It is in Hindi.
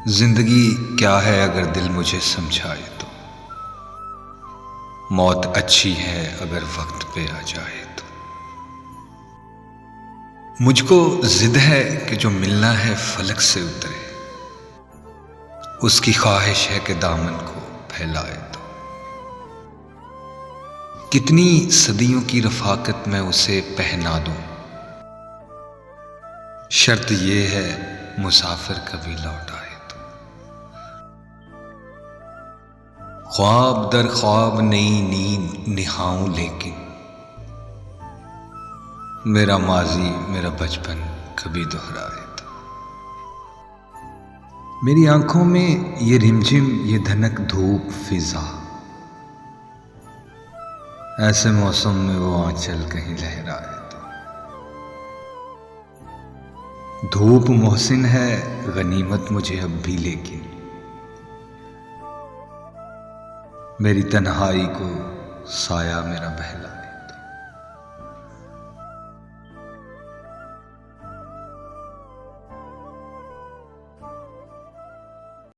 जिंदगी क्या है अगर दिल मुझे समझाए तो। मौत अच्छी है अगर वक्त पे आ जाए तो। मुझको जिद है कि जो मिलना है फलक से उतरे, उसकी ख्वाहिश है कि दामन को फैलाए तो। कितनी सदियों की रफाकत मैं उसे पहना दूं, शर्त ये है मुसाफिर कभी लौट आए तो। ख्वाब दर ख्वाब नई नींद निहाऊं लेकिन मेरा माजी मेरा बचपन कभी दोहराए तो। मेरी आंखों में ये रिमझिम ये धनक धूप फिजा, ऐसे मौसम में वो आंचल कहीं लहराए तो। धूप मोहसिन है गनीमत मुझे अब भी, लेकिन मेरी तन्हाई को साया मेरा बहलाए।